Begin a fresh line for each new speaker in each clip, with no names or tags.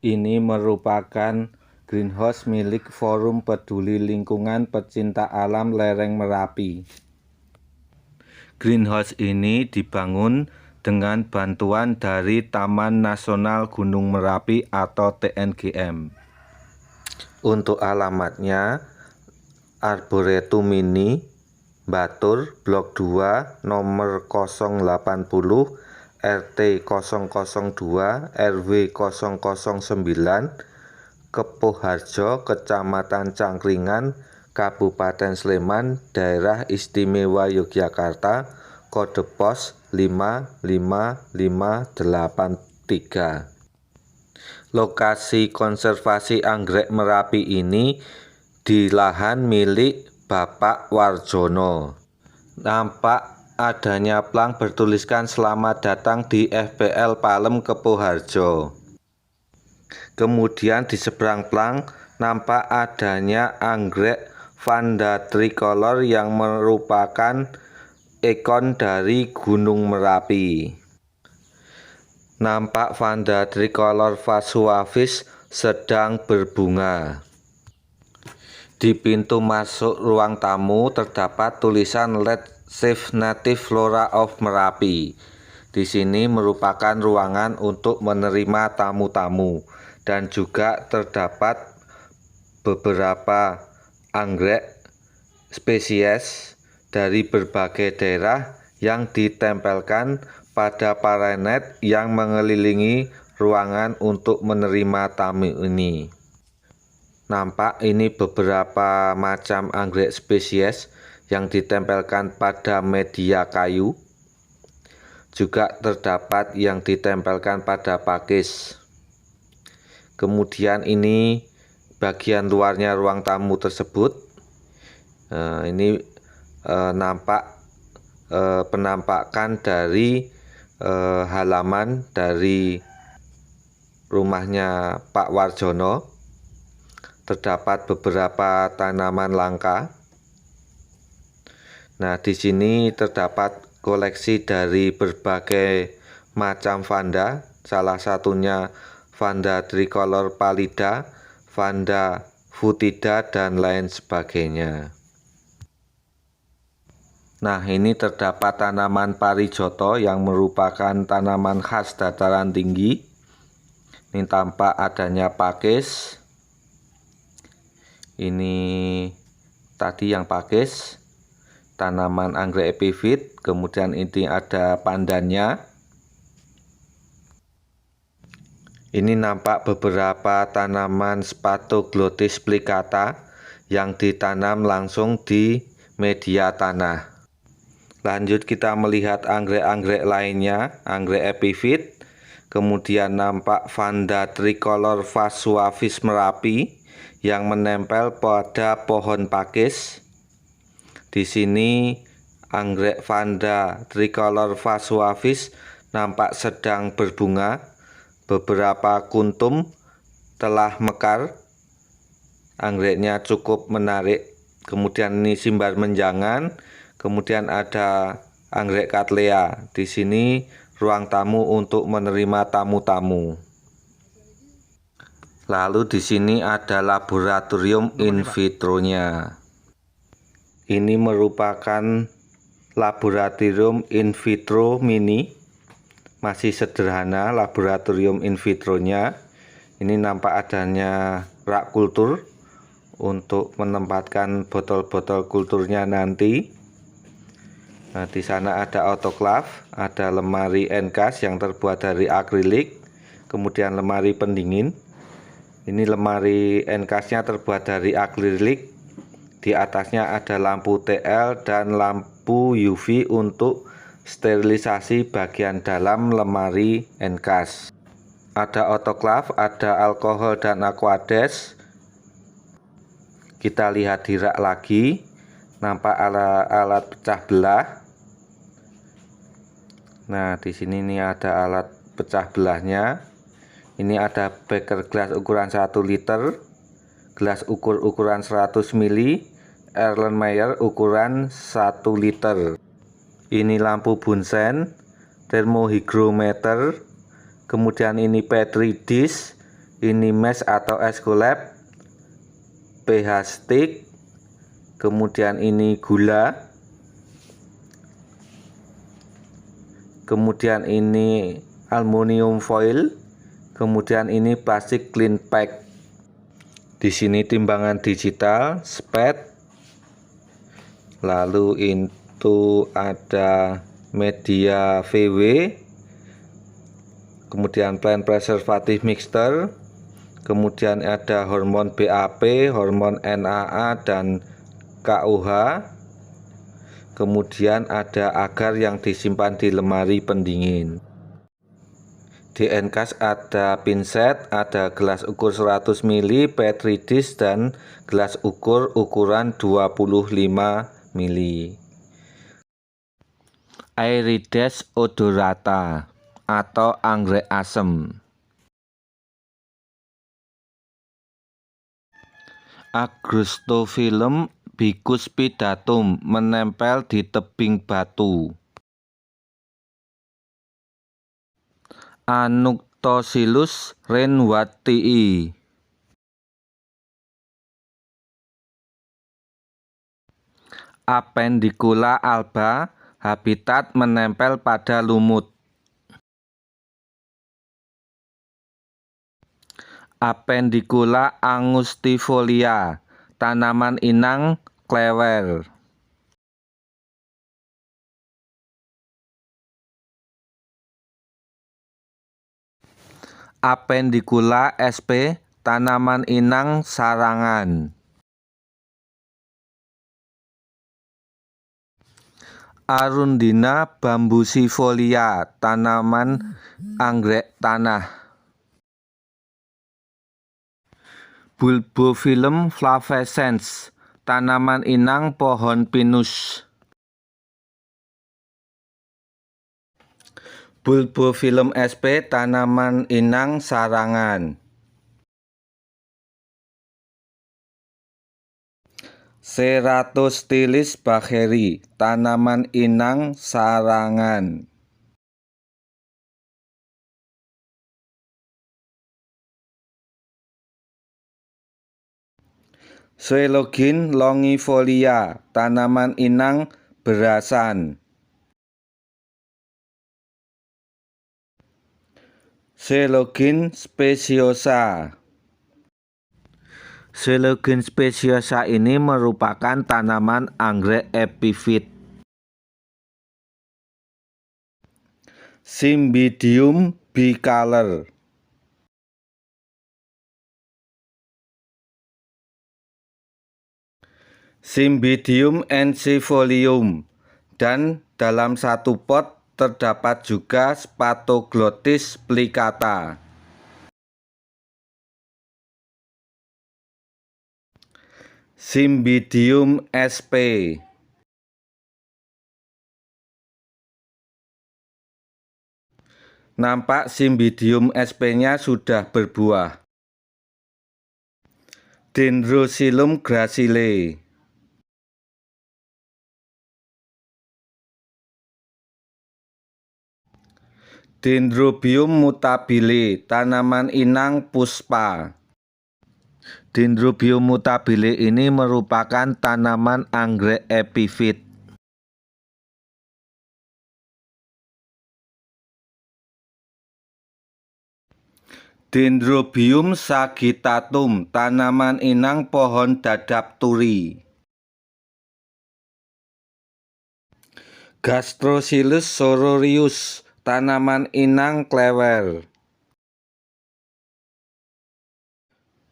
Ini merupakan greenhouse milik Forum Peduli Lingkungan Pecinta Alam Lereng Merapi. Greenhouse ini dibangun dengan bantuan dari Taman Nasional Gunung Merapi atau TNGM. Untuk alamatnya, Arboretum Mini, Batur, Blok 2, nomor 080, RT 002, RW 009, Kepuharjo, Kecamatan Cangkringan, Kabupaten Sleman, Daerah Istimewa Yogyakarta, kode pos 55583. Lokasi konservasi anggrek Merapi ini di lahan milik Bapak Warjono. Nampak adanya plang bertuliskan selamat datang di FPL Palem Kepuharjo. Kemudian di seberang plang nampak adanya anggrek Vanda tricolor yang merupakan ikon dari Gunung Merapi. Nampak Vanda tricolor fasuavis sedang berbunga. Di pintu masuk ruang tamu terdapat tulisan Let's Save Native Flora of Merapi. Di sini merupakan ruangan untuk menerima tamu-tamu dan juga terdapat beberapa anggrek spesies dari berbagai daerah yang ditempelkan pada paranet yang mengelilingi ruangan untuk menerima tamu ini. Nampak ini beberapa macam anggrek spesies yang ditempelkan pada media kayu. Juga terdapat yang ditempelkan pada pakis. Kemudian ini bagian luarnya ruang tamu tersebut. Ini nampak penampakan dari halaman dari rumahnya Pak Warjono. Terdapat beberapa tanaman langka. Nah, di sini terdapat koleksi dari berbagai macam vanda, salah satunya Vanda tricolor pallida, Vanda foetida, dan lain sebagainya. Nah, ini terdapat tanaman parijoto yang merupakan tanaman khas dataran tinggi. Ini tampak adanya pakis. Ini tadi yang pakis, tanaman anggrek epifit, kemudian ini ada pandannya. Ini nampak beberapa tanaman Spathoglottis plicata yang ditanam langsung di media tanah. Lanjut kita melihat anggrek-anggrek lainnya, anggrek epifit. Kemudian nampak Vanda tricolor fasuavis Merapi yang menempel pada pohon pakis. Di sini anggrek Vanda tricolor fasuavis nampak sedang berbunga. Beberapa kuntum telah mekar. Anggreknya cukup menarik. Kemudian ini simbar menjangan. Kemudian ada anggrek cattleya. Di sini ruang tamu untuk menerima tamu-tamu. Lalu di sini ada laboratorium in vitro-nya. Ini merupakan laboratorium in vitro mini. Masih sederhana laboratorium in vitro-nya. Ini nampak adanya rak kultur untuk menempatkan botol-botol kulturnya nanti. Nah, di sana ada autoklav, ada lemari enkas yang terbuat dari akrilik, kemudian lemari pendingin. Ini lemari enkasnya terbuat dari akrilik. Di atasnya ada lampu TL dan lampu UV untuk sterilisasi bagian dalam lemari enkas. Ada autoklav, ada alkohol dan aquades. Kita lihat di rak lagi, nampak alat pecah belah. Nah, di sini nih ada alat pecah belahnya. Ini ada beker gelas ukuran 1 liter, gelas ukuran 100 ml, Erlenmeyer ukuran 1 liter. Ini lampu Bunsen, termohygrometer, kemudian ini petri dish, ini mesh atau eskulap, pH stick, kemudian ini gula, kemudian ini aluminium foil, kemudian ini plastik clean pack. Di sini timbangan digital, sped, lalu itu ada media VW, kemudian plant preservative mixture, kemudian ada hormon BAP, hormon NAA dan KUH, kemudian ada agar yang disimpan di lemari pendingin. Di endcase ada pinset, ada gelas ukur 100 ml, petri dish, dan gelas ukur ukuran 25 ml. Aerides odorata atau anggrek asem. Agrostophyllum bicuspidatum menempel di tebing batu. Anuctocillus renwattii. Appendicula alba, habitat menempel pada lumut. Appendicula angustifolia, tanaman inang klewer. Appendicula sp, tanaman inang sarangan. Arundina bambusifolia, tanaman anggrek tanah. Bulbophyllum flavescens, tanaman inang pohon pinus. Bulbophyllum sp, tanaman inang sarangan. Ceratostylis bacheri, tanaman inang sarangan. Coelogin longifolia, tanaman inang berasan. Coelogin speciosa. Coelogin speciosa ini merupakan tanaman anggrek epifit. Cymbidium bicolor. Cymbidium enchifolium, dan dalam satu pot terdapat juga Spathoglottis plicata. Cymbidium sp. Nampak Cymbidium sp-nya sudah berbuah. Dendroxylum gracile. Dendrobium mutabile, tanaman inang puspa. Dendrobium mutabile ini merupakan tanaman anggrek epifit. Dendrobium sagittatum, tanaman inang pohon dadap turi. Gastroscillus sororius, tanaman inang klewer.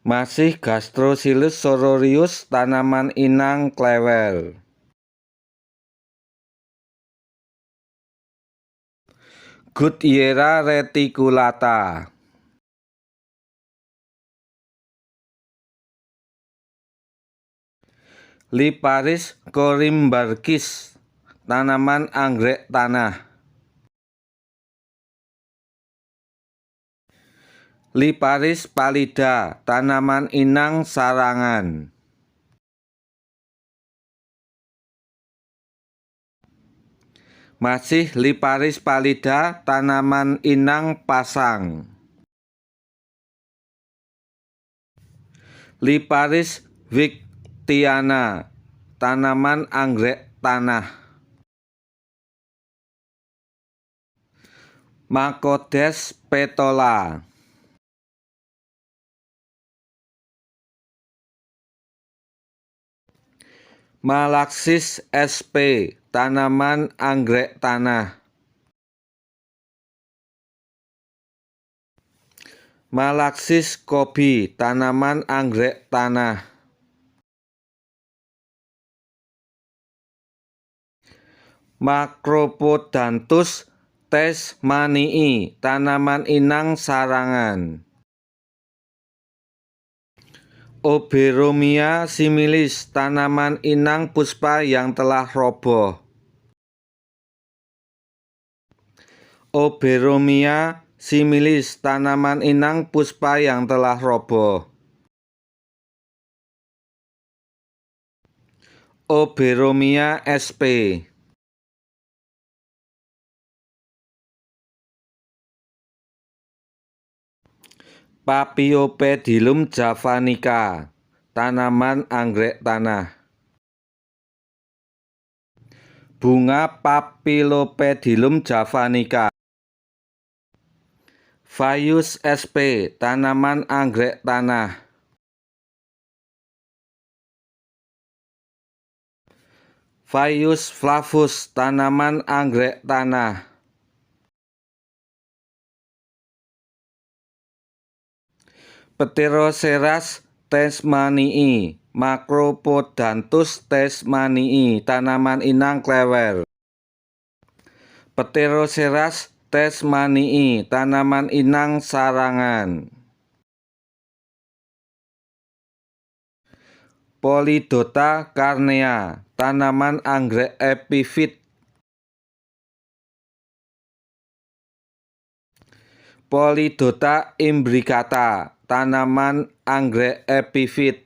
Masih Gastroscillus sororius, tanaman inang klewer. Goodyeria reticulata. Liparis corymbarkis, tanaman anggrek tanah. Liparis pallida, tanaman inang sarangan. Masih Liparis pallida, tanaman inang pasang. Liparis wictiana, tanaman anggrek tanah. Macodes petola. Malaxis sp, tanaman anggrek tanah. Malaxis kobi, tanaman anggrek tanah. Macropodontus tasmanii, tanaman inang sarangan. Oberomia similis, tanaman inang puspa yang telah roboh. Oberomia similis, tanaman inang puspa yang telah roboh. Oberomia sp. Paphiopedilum javanica, tanaman anggrek tanah. Bunga Paphiopedilum javanica. Phaeus sp, tanaman anggrek tanah. Phaeus flavus, tanaman anggrek tanah. Pteroceras tasmanii, Macropodontus tasmanii, tanaman inang klewer. Pteroceras tasmanii, tanaman inang sarangan. Polydota carnea, tanaman anggrek epifit. Polydota imbricata, tanaman anggrek epifit.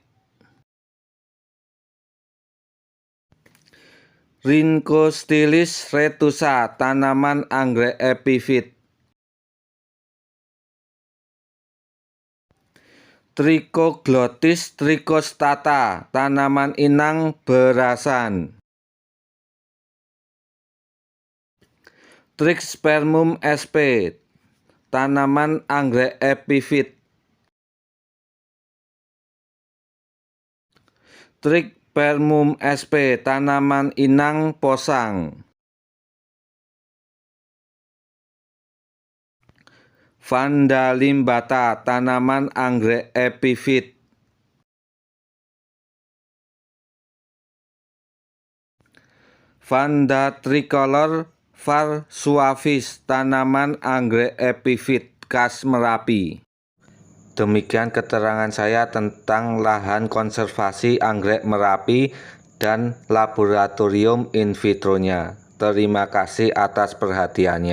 Rhynchostylis retusa, tanaman anggrek epifit. Trichoglottis trichostata, tanaman inang berasan. Trichospermum sp, tanaman anggrek epifit. Trichospermum sp, tanaman inang posang. Vanda limbata, tanaman anggrek epifit. Vanda tricolor var suavis, tanaman anggrek epifit khas Merapi. Demikian keterangan saya tentang lahan konservasi anggrek Merapi dan laboratorium in vitronya. Terima kasih atas perhatiannya.